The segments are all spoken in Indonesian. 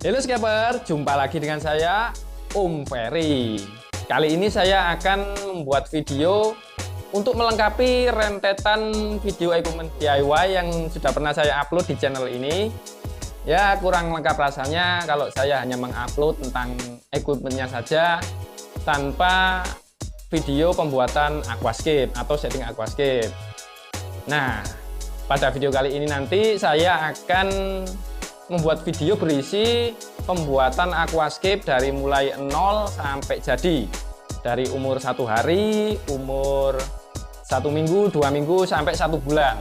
Halo Scaper, jumpa lagi dengan saya Om Ferry. Kali ini saya akan membuat video untuk melengkapi rentetan video equipment DIY yang sudah pernah saya upload di channel ini. Ya, kurang lengkap rasanya kalau saya hanya mengupload tentang equipmentnya saja tanpa video pembuatan aquascape atau setting aquascape. Nah, pada video kali ini nanti saya akan membuat video berisi pembuatan aquascape dari mulai 0 sampai jadi, dari umur 1 hari, umur 1 minggu, 2 minggu, sampai 1 bulan.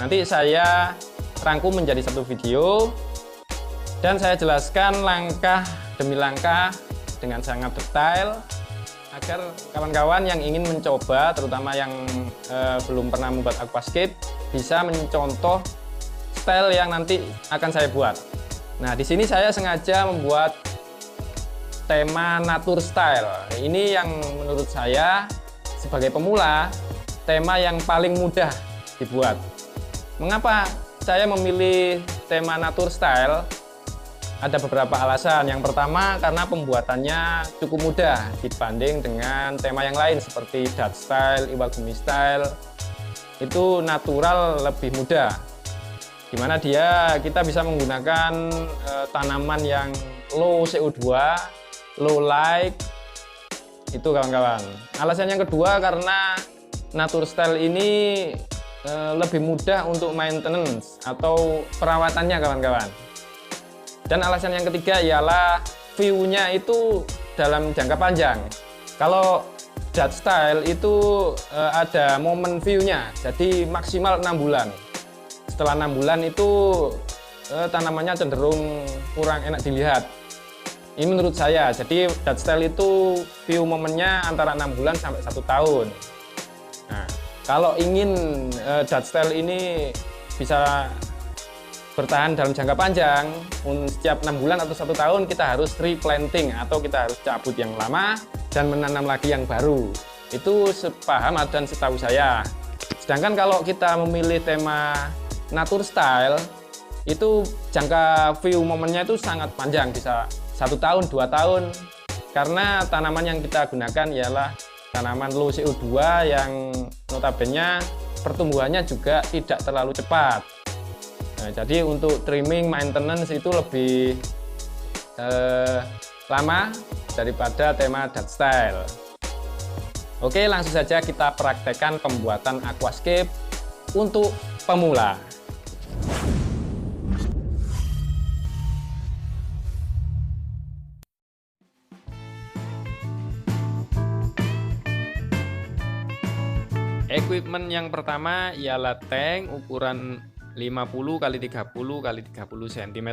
Nanti saya rangkum menjadi satu video dan saya jelaskan langkah demi langkah dengan sangat detail agar kawan-kawan yang ingin mencoba, terutama yang belum pernah membuat aquascape, bisa mencontoh style yang nanti akan saya buat. Nah, di sini saya sengaja membuat tema nature style. Ini yang menurut saya sebagai pemula tema yang paling mudah dibuat. Mengapa saya memilih tema nature style? Ada beberapa alasan. Yang pertama, karena pembuatannya cukup mudah dibanding dengan tema yang lain seperti Dutch style, Iwagumi style. Itu natural lebih mudah, dimana kita bisa menggunakan tanaman yang low CO2, low light, itu kawan-kawan. Alasan yang kedua, karena nature style ini lebih mudah untuk maintenance atau perawatannya kawan-kawan. Dan alasan yang ketiga ialah view-nya itu dalam jangka panjang. Kalau Dutch style itu ada momen view-nya, jadi maksimal 6 bulan. Setelah 6 bulan itu tanamannya cenderung kurang enak dilihat. Ini menurut saya. Jadi Dutch style itu view momennya antara 6 bulan sampai 1 tahun. Nah, kalau ingin Dutch style ini bisa bertahan dalam jangka panjang, setiap 6 bulan atau 1 tahun kita harus replanting atau kita harus cabut yang lama dan menanam lagi yang baru. Itu sepaham dan setahu saya. Sedangkan kalau kita memilih tema nature style, itu jangka view momennya itu sangat panjang, bisa 1 tahun, 2 tahun, karena tanaman yang kita gunakan ialah tanaman low CO2 yang notabene pertumbuhannya juga tidak terlalu cepat. Nah, jadi untuk trimming maintenance itu lebih lama daripada tema Dutch style. Oke, langsung saja kita praktekkan pembuatan aquascape untuk pemula. Equipment yang pertama ialah tank ukuran 50 x 30 x 30 cm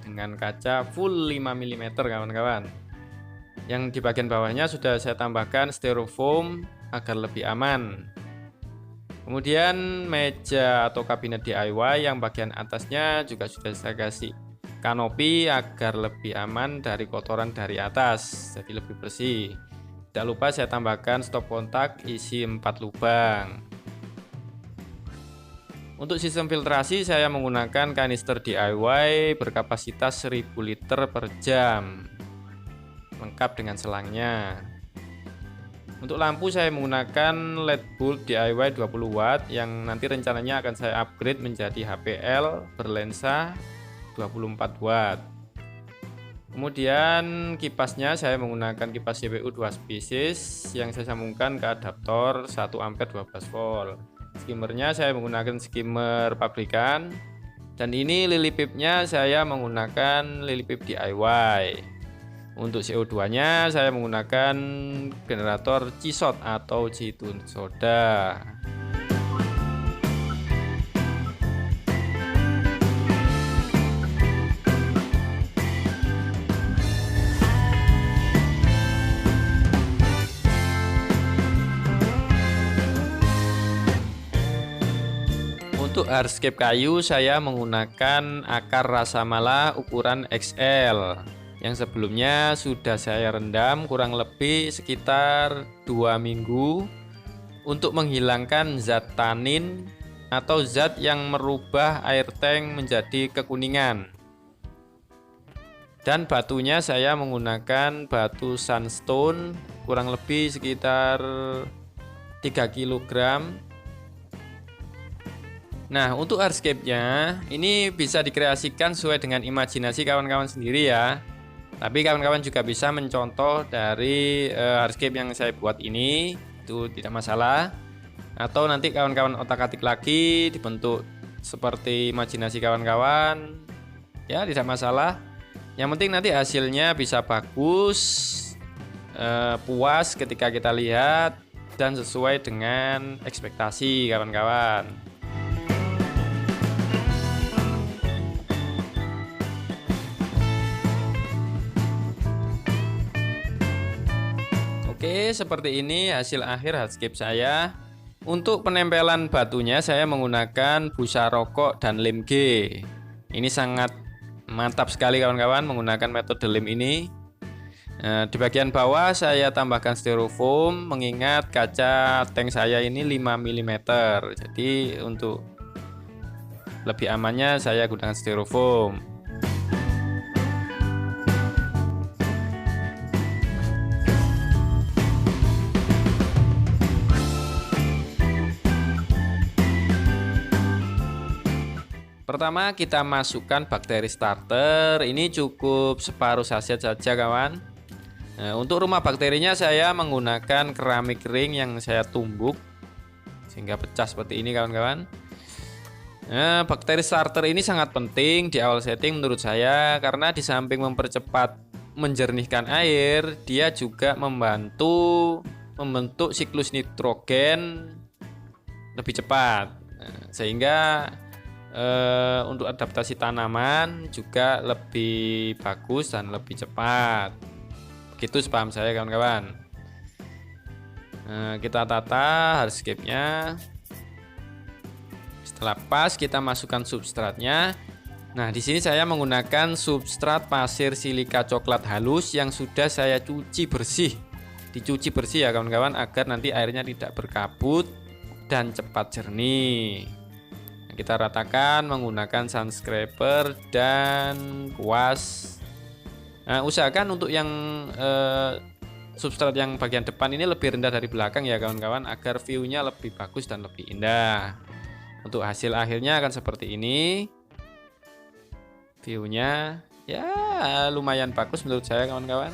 dengan kaca full 5 mm kawan-kawan. Yang di bagian bawahnya sudah saya tambahkan styrofoam agar lebih aman. Kemudian meja atau kabinet DIY yang bagian atasnya juga sudah saya kasih kanopi agar lebih aman dari kotoran dari atas, jadi lebih bersih. Tidak lupa saya tambahkan stop kontak isi 4 lubang. Untuk sistem filtrasi saya menggunakan kanister DIY berkapasitas 1000 liter per jam, lengkap dengan selangnya. Untuk lampu saya menggunakan LED bulb DIY 20 watt yang nanti rencananya akan saya upgrade menjadi HPL berlensa 24 watt. Kemudian kipasnya saya menggunakan kipas CPU 2 spesies yang saya sambungkan ke adaptor 1 ampere 12 volt. Skimmernya saya menggunakan skimmer pabrikan, dan ini lily pipnya saya menggunakan lily pip DIY. Untuk CO2 nya saya menggunakan generator Cisot atau Citun Soda. Untuk hardscape kayu saya menggunakan akar rasamala ukuran XL yang sebelumnya sudah saya rendam kurang lebih sekitar 2 minggu untuk menghilangkan zat tanin atau zat yang merubah air tank menjadi kekuningan. Dan batunya saya menggunakan batu sandstone kurang lebih sekitar 3 kg. Nah, untuk hardscape-nya ini bisa dikreasikan sesuai dengan imajinasi kawan-kawan sendiri ya. Tapi kawan-kawan juga bisa mencontoh dari hardscape yang saya buat ini, itu tidak masalah. Atau nanti kawan-kawan otak-atik lagi dibentuk seperti imajinasi kawan-kawan, ya tidak masalah. Yang penting nanti hasilnya bisa bagus, puas ketika kita lihat, dan sesuai dengan ekspektasi kawan-kawan. Oke, seperti ini hasil akhir hardscape saya. Untuk penempelan batunya saya menggunakan busa rokok dan lem G. Ini sangat mantap sekali kawan-kawan menggunakan metode lem ini. Di bagian bawah saya tambahkan styrofoam, mengingat kaca tank saya ini 5 mm. Jadi untuk lebih amannya saya gunakan styrofoam. Pertama kita masukkan bakteri starter, ini cukup separuh saset saja kawan. Nah, untuk rumah bakterinya saya menggunakan keramik ring yang saya tumbuk sehingga pecah seperti ini kawan-kawan. Nah, bakteri starter ini sangat penting di awal setting menurut saya, karena di samping mempercepat menjernihkan air, dia juga membantu membentuk siklus nitrogen lebih cepat. Nah, sehingga untuk adaptasi tanaman juga lebih bagus dan lebih cepat. Begitu sepaham saya kawan-kawan. Kita tata hardscape-nya. Setelah pas kita masukkan substratnya. Nah, di sini saya menggunakan substrat pasir silika coklat halus yang sudah saya cuci bersih. Dicuci bersih ya kawan-kawan, agar nanti airnya tidak berkabut dan cepat jernih. Kita ratakan menggunakan sun scraper dan kuas. Nah, usahakan untuk yang substrat yang bagian depan ini lebih rendah dari belakang ya kawan-kawan, agar view-nya lebih bagus dan lebih indah. Untuk hasil akhirnya akan seperti ini. View-nya ya lumayan bagus menurut saya kawan-kawan.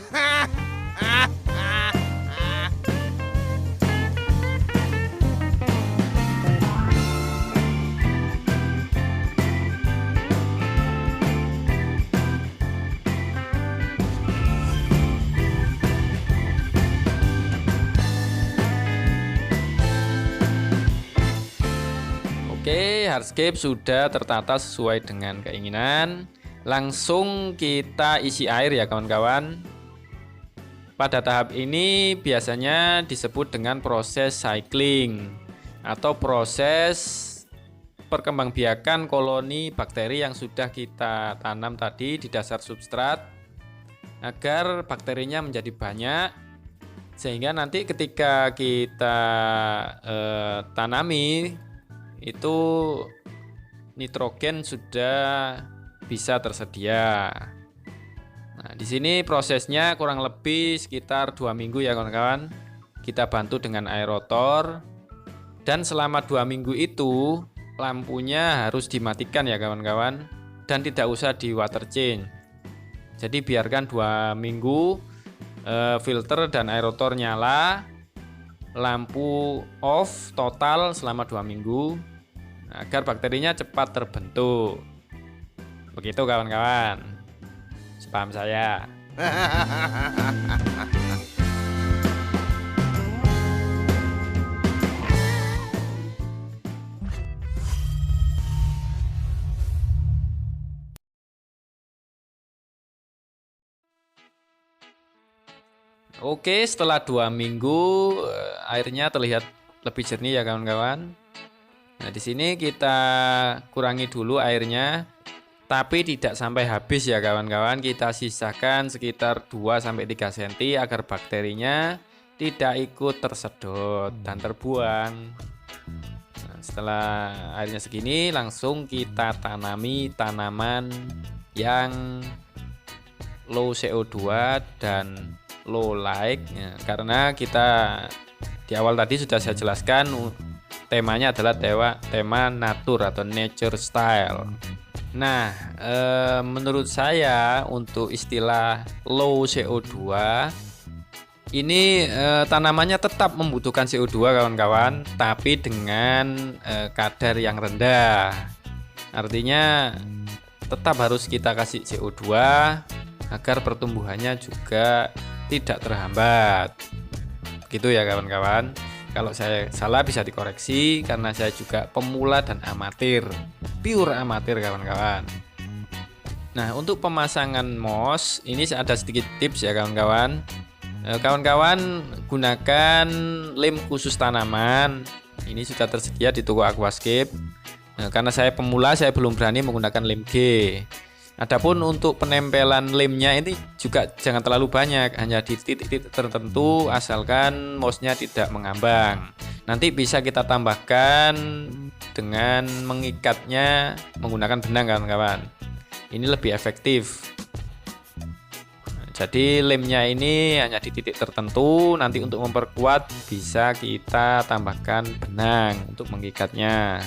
Oke, hardscape sudah tertata sesuai dengan keinginan. Langsung kita isi air ya kawan-kawan. Pada tahap ini biasanya disebut dengan proses cycling atau proses perkembangbiakan koloni bakteri yang sudah kita tanam tadi di dasar substrat, agar bakterinya menjadi banyak, sehingga nanti ketika kita tanami itu nitrogen sudah bisa tersedia. Nah, di sini prosesnya kurang lebih sekitar 2 minggu ya kawan-kawan. Kita bantu dengan aerator, dan selama 2 minggu itu lampunya harus dimatikan ya kawan-kawan, dan tidak usah di water change. Jadi biarkan 2 minggu, filter dan aerator nyala, lampu off total selama 2 minggu, agar bakterinya cepat terbentuk. Begitu kawan-kawan, sepaham saya. Oke, setelah 2 minggu airnya terlihat lebih jernih ya kawan-kawan. Nah, di sini kita kurangi dulu airnya, tapi tidak sampai habis ya kawan-kawan. Kita sisakan sekitar 2-3 cm agar bakterinya tidak ikut tersedot dan terbuang. Nah, setelah airnya segini, langsung kita tanami tanaman yang low CO2 dan low light ya, karena kita di awal tadi sudah saya jelaskan temanya adalah tema natur atau nature style. Nah, menurut saya untuk istilah low CO2 ini tanamannya tetap membutuhkan CO2 kawan-kawan, tapi dengan kadar yang rendah. Artinya tetap harus kita kasih CO2 agar pertumbuhannya juga tidak terhambat. Gitu ya kawan-kawan. Kalau saya salah bisa dikoreksi karena saya juga pemula dan amatir, pure amatir kawan-kawan. Nah, untuk pemasangan moss ini ada sedikit tips ya kawan-kawan. Kawan-kawan gunakan lem khusus tanaman. Ini sudah tersedia di toko Aquascape. Karena saya pemula, saya belum berani menggunakan lem G. Adapun untuk penempelan lemnya ini juga jangan terlalu banyak, hanya di titik-titik tertentu asalkan mousnya tidak mengambang. Nanti bisa kita tambahkan dengan mengikatnya menggunakan benang kawan-kawan. Ini lebih efektif. Jadi lemnya ini hanya di titik tertentu, nanti untuk memperkuat bisa kita tambahkan benang untuk mengikatnya.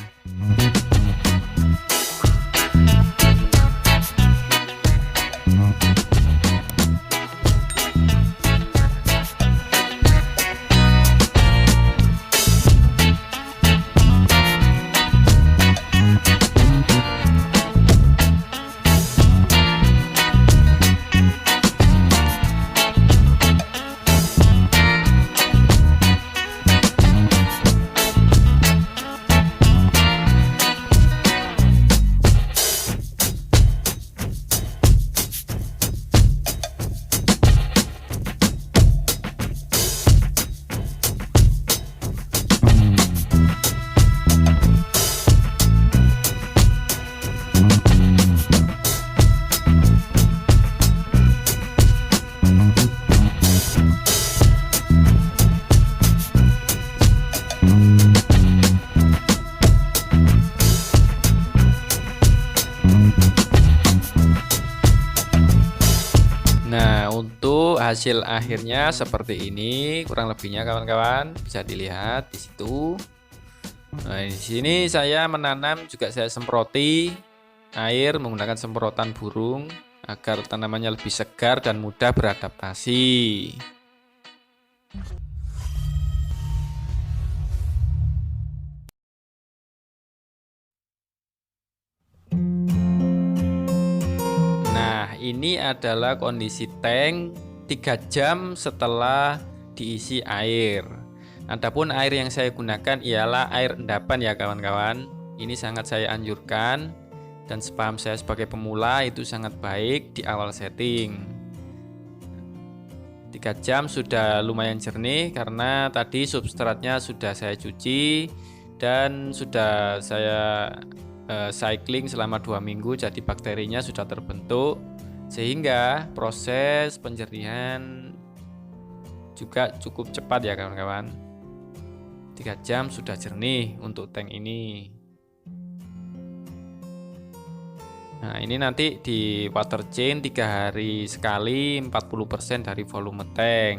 Nah, untuk hasil akhirnya seperti ini, kurang lebihnya kawan-kawan bisa dilihat di situ. Nah, di sini saya menanam juga saya semproti air menggunakan semprotan burung agar tanamannya lebih segar dan mudah beradaptasi. Ini adalah kondisi tank 3 jam setelah diisi air. Adapun air yang saya gunakan ialah air endapan ya kawan-kawan. Ini sangat saya anjurkan dan sepaham saya sebagai pemula itu sangat baik di awal setting. 3 jam sudah lumayan jernih karena tadi substratnya sudah saya cuci dan sudah saya cycling selama 2 minggu, jadi bakterinya sudah terbentuk sehingga proses penjernihan juga cukup cepat ya kawan-kawan. 3 jam sudah jernih untuk tank ini. Nah, ini nanti di water change 3 hari sekali 40% dari volume tank.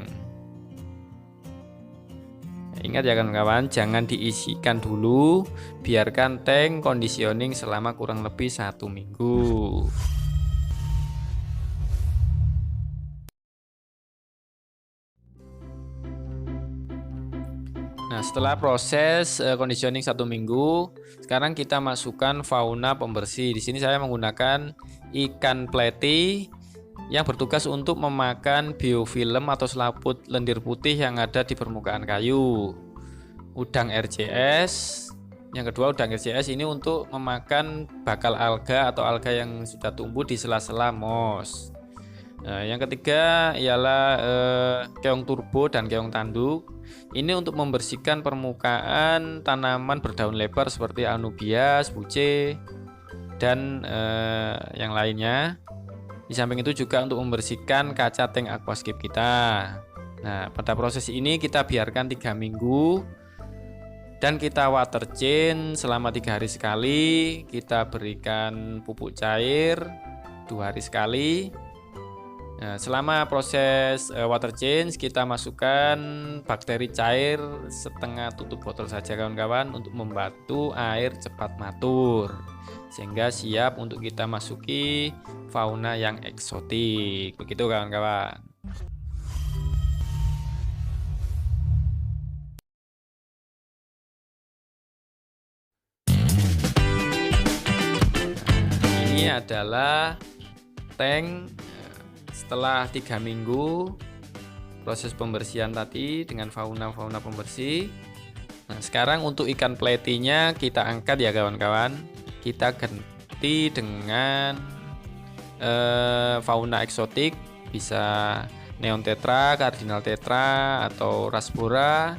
Ingat ya kawan-kawan, jangan diisikan dulu, biarkan tank conditioning selama kurang lebih 1 minggu. Nah, setelah proses conditioning 1 minggu, sekarang kita masukkan fauna pembersih. Di sini saya menggunakan ikan pleti yang bertugas untuk memakan biofilm atau selaput lendir putih yang ada di permukaan kayu. Udang RCS, yang kedua udang RCS ini untuk memakan bakal alga atau alga yang sudah tumbuh di sela-sela moss. Nah, yang ketiga ialah keong turbo dan keong tanduk. Ini untuk membersihkan permukaan tanaman berdaun lebar seperti anubias, buce, dan yang lainnya. Di samping itu juga untuk membersihkan kaca tank aquascape kita. Nah, pada proses ini kita biarkan 3 minggu dan kita water change selama 3 hari sekali. Kita berikan pupuk cair 2 hari sekali. Nah, selama proses water change kita masukkan bakteri cair setengah tutup botol saja kawan-kawan untuk membantu air cepat matur sehingga siap untuk kita masuki fauna yang eksotik. Begitu kawan-kawan. Ini adalah tank setelah 3 minggu proses pembersihan tadi dengan fauna-fauna pembersih. Nah, sekarang untuk ikan pletinya kita angkat ya kawan-kawan. Kita ganti dengan fauna eksotik, bisa neon tetra, cardinal tetra, atau rasbora,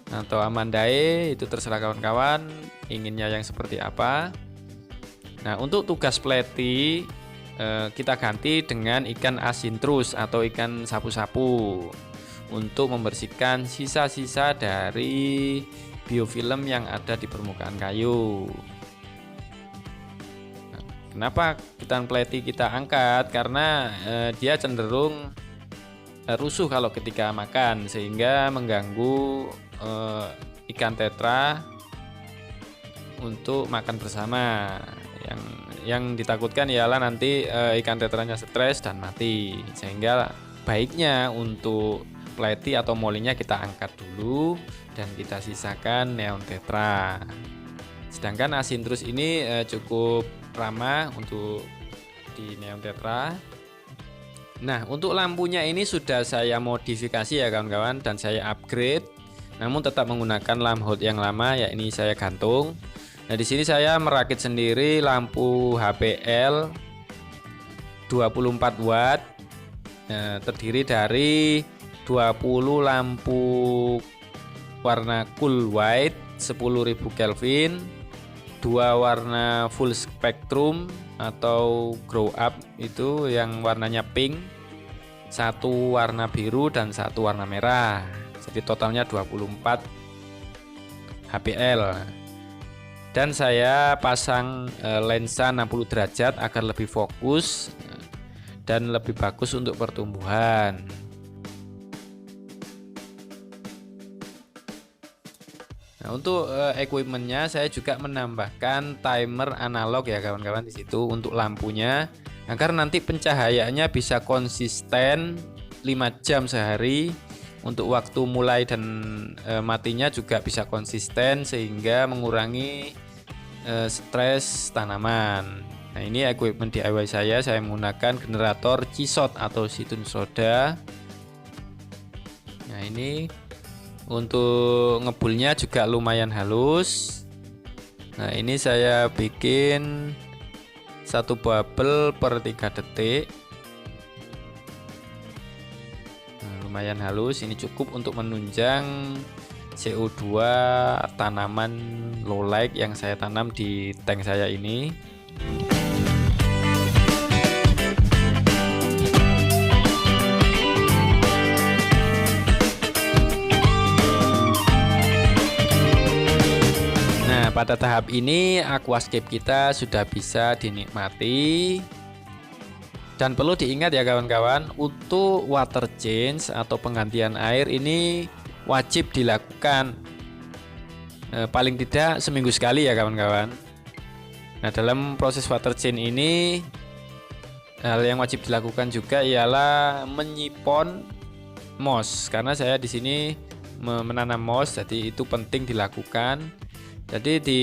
atau amandae, itu terserah kawan-kawan inginnya yang seperti apa. Nah, untuk tugas pleti kita ganti dengan ikan asintrus atau ikan sapu-sapu untuk membersihkan sisa-sisa dari biofilm yang ada di permukaan kayu. Nah, kenapa ikan pleti kita angkat? Karena dia cenderung rusuh kalau ketika makan sehingga mengganggu ikan tetra untuk makan bersama. Yang ditakutkan ialah nanti ikan tetranya stres dan mati, sehingga baiknya untuk pleti atau molinya kita angkat dulu dan kita sisakan neon tetra. Sedangkan asintrus ini cukup ramah untuk di neon tetra. Nah, untuk lampunya ini sudah saya modifikasi ya kawan-kawan dan saya upgrade, namun tetap menggunakan lampu yang lama, ya ini saya gantung. Nah, di sini saya merakit sendiri lampu HPL 24 watt. Nah, terdiri dari 20 lampu warna cool white 10.000 Kelvin, 2 warna full spectrum atau grow up itu yang warnanya pink, 1 warna biru dan 1 warna merah. Jadi totalnya 24 HPL. Dan saya pasang lensa 60 derajat agar lebih fokus dan lebih bagus untuk pertumbuhan. Nah, untuk equipmentnya saya juga menambahkan timer analog ya kawan-kawan di situ untuk lampunya agar nanti pencahayaannya bisa konsisten 5 jam sehari. Untuk waktu mulai dan matinya juga bisa konsisten sehingga mengurangi stres tanaman. Nah, ini equipment DIY saya menggunakan generator Cisot atau Situn Soda. Nah, ini untuk ngebulnya juga lumayan halus. Nah, ini saya bikin 1 bubble per 3 detik. Lumayan halus, ini cukup untuk menunjang CO2 tanaman low light yang saya tanam di tank saya ini. Nah, pada tahap ini aquascape kita sudah bisa dinikmati. Dan perlu diingat ya kawan-kawan, untuk water change atau penggantian air ini wajib dilakukan paling tidak seminggu sekali ya kawan-kawan. Nah, dalam proses water change ini hal yang wajib dilakukan juga ialah menyipon moss, karena saya di sini menanam moss, jadi itu penting dilakukan. Jadi di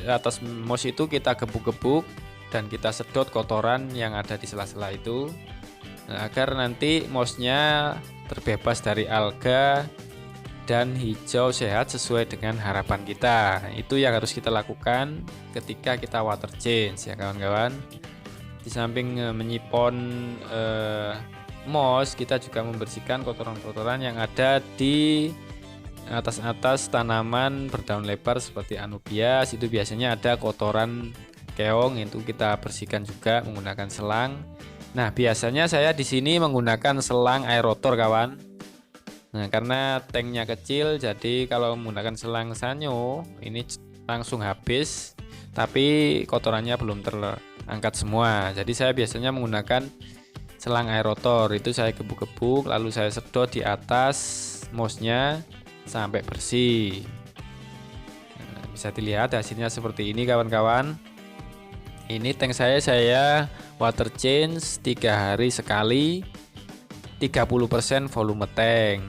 atas moss itu kita gebuk-gebuk dan kita sedot kotoran yang ada di sela-sela itu, agar nanti mossnya terbebas dari alga dan hijau sehat sesuai dengan harapan kita. Itu yang harus kita lakukan ketika kita water change ya kawan-kawan. Di samping menyipon moss, kita juga membersihkan kotoran-kotoran yang ada di atas tanaman berdaun lebar seperti anubias. Itu biasanya ada kotoran keong, itu kita bersihkan juga menggunakan selang. Nah, biasanya saya di sini menggunakan selang air rotor kawan. Nah, karena tanknya kecil, jadi kalau menggunakan selang sanyo ini langsung habis, tapi kotorannya belum terangkat semua. Jadi saya biasanya menggunakan selang air rotor. Itu saya gebuk-gebuk lalu saya sedot di atas mouse-nya sampai bersih. Nah, bisa dilihat hasilnya seperti ini kawan-kawan. Ini tank saya water change 3 hari sekali, 30% volume tank.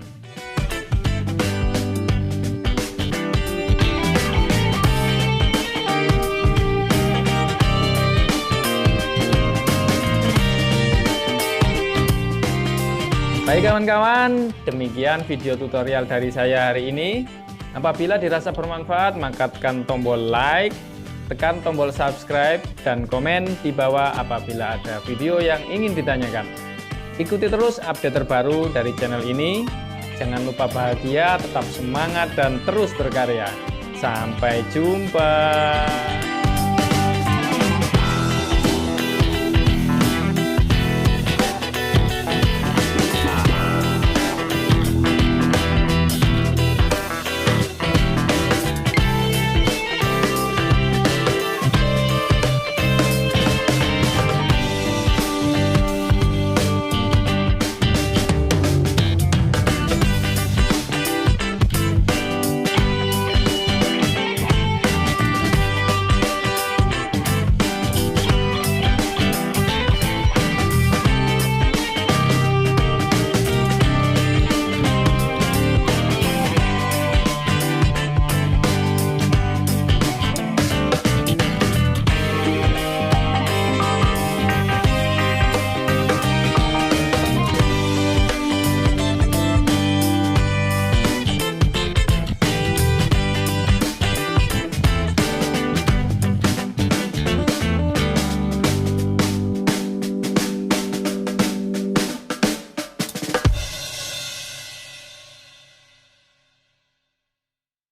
Baik kawan-kawan, demikian video tutorial dari saya hari ini. Apabila dirasa bermanfaat, maka tekan tombol like, tekan tombol subscribe, dan komen di bawah apabila ada video yang ingin ditanyakan. Ikuti terus update terbaru dari channel ini. Jangan lupa bahagia, tetap semangat, dan terus berkarya. Sampai jumpa.